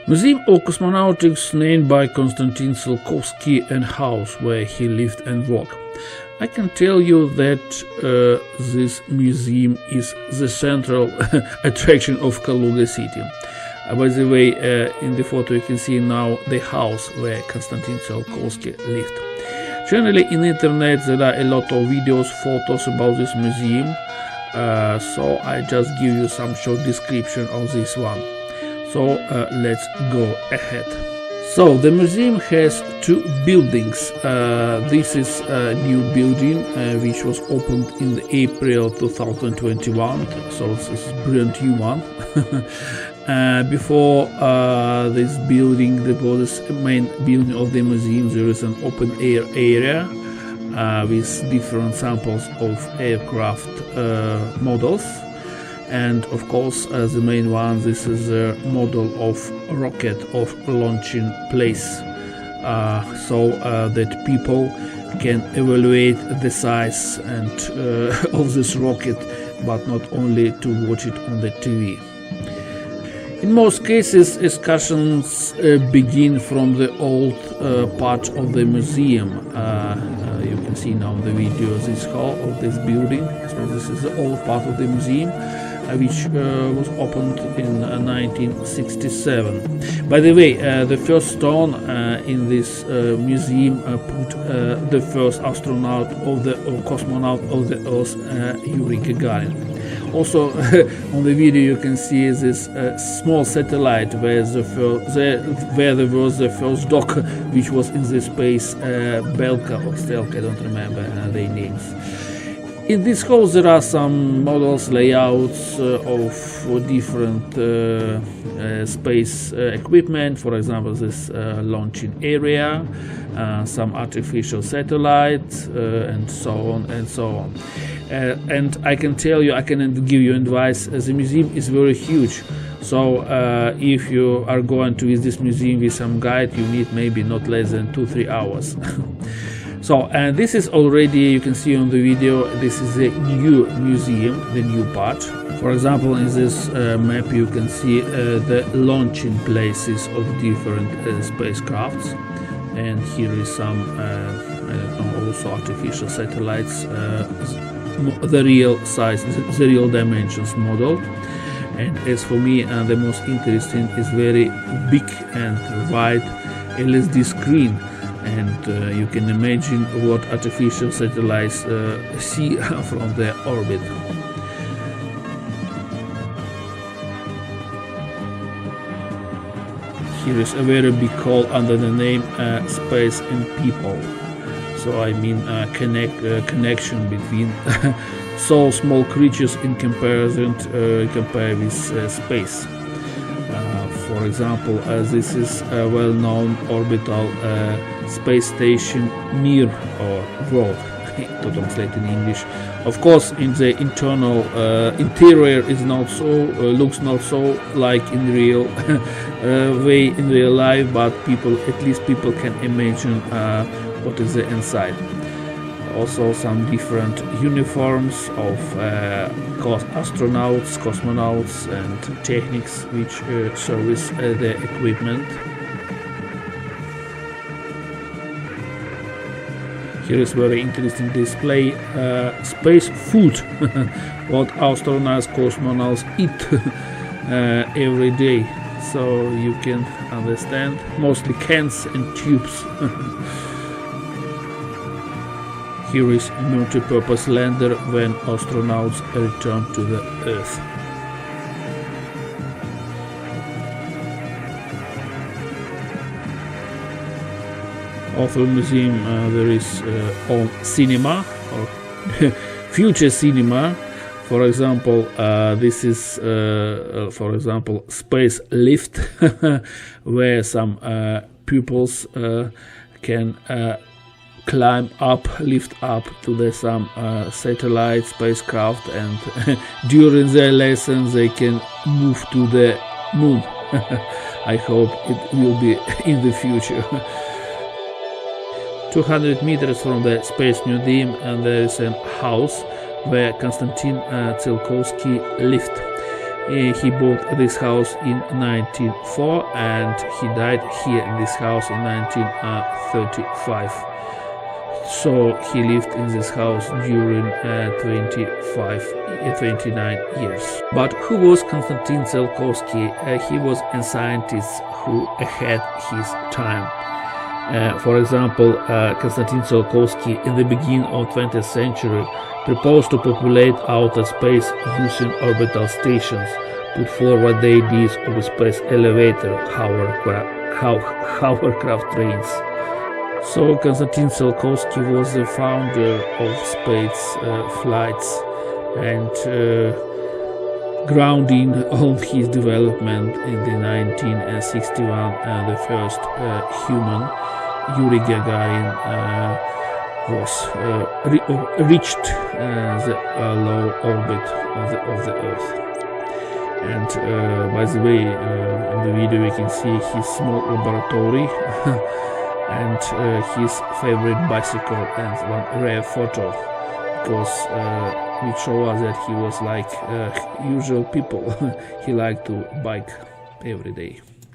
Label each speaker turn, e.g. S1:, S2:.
S1: Museum of Cosmonautics, named by Konstantin Tsiolkovsky, and house where he lived and worked. I can tell you that this museum is the central attraction of Kaluga city. By the way, in the photo you can see now the house where Konstantin Tsiolkovsky lived. Generally in the internet there are a lot of videos, photos about this museum, so I just give you some short description of this one. So let's go ahead. So the museum has two buildings. This is a new building which was opened in April 2021, so this is a brand new one. Before this building, there was the main building of the museum. There is an open air area with different samples of aircraft models. And of course, the main one, this is a model of rocket of launching place, so that people can evaluate the size and of this rocket, but not only to watch it on the TV. In most cases, excursions begin from the old part of the museum. You can see now in the video this hall of this building. So this is the old part of the museum, which was opened in 1967. By the way, the first stone in this museum put the first astronaut or cosmonaut of the Earth, Yuri Gagarin. Also, on the video you can see this small satellite where there was the first dock, which was in the space Belka or Stelka, I don't remember their names. In this house there are some models, layouts of different space equipment, for example this launching area, some artificial satellites, and so on and so on. And I can tell you, I can give you advice, the museum is very huge, so if you are going to visit this museum with some guide, you need maybe not less than 2-3 hours. So, and this is already, you can see on the video, this is the new museum, the new part. For example, in this map you can see the launching places of different spacecrafts, and here is some, I don't know, also artificial satellites, the real size, the real dimensions modeled. And as for me, the most interesting is very big and wide LCD screen. And you can imagine what artificial satellites see from their orbit. Here is a very big hall under the name Space and People. So I mean connection between so small creatures in comparison compared with space. For example, this is a well-known orbital space station Mir, or world to translate in English. Of course, in the internal interior is not so looks not so like in real way in real life, but at least people can imagine what is the inside. Also some different uniforms of astronauts, cosmonauts, and techniques which service the equipment. Here is very interesting display, space food, what astronauts, cosmonauts eat every day. So you can understand, mostly cans and tubes. Here is multi-purpose lander when astronauts return to the Earth. Of the museum there is own cinema or future cinema. For example, this is for example space lift where some pupils can climb up, lift up to some satellite spacecraft, and during their lessons they can move to the moon. I hope it will be in the future. 200 meters from the Space Museum, and there is a house where Konstantin Tsiolkovsky lived. He bought this house in 1904 and he died here in this house in 1935. So he lived in this house during 29 years. But who was Konstantin Tsiolkovsky? He was a scientist who had his time. For example, Konstantin Tsiolkovsky in the beginning of 20th century proposed to populate outer space using orbital stations, put forward the ideas of a space elevator, hovercraft trains. So Konstantin Tsiolkovsky was the founder of space flights and grounding all his development in the 1961 the first human, Yuri Gagarin, reached the low orbit of the Earth. And by the way, in the video we can see his small laboratory and his favorite bicycle and one rare photo, because which show us that he was like usual people. He liked to bike every day.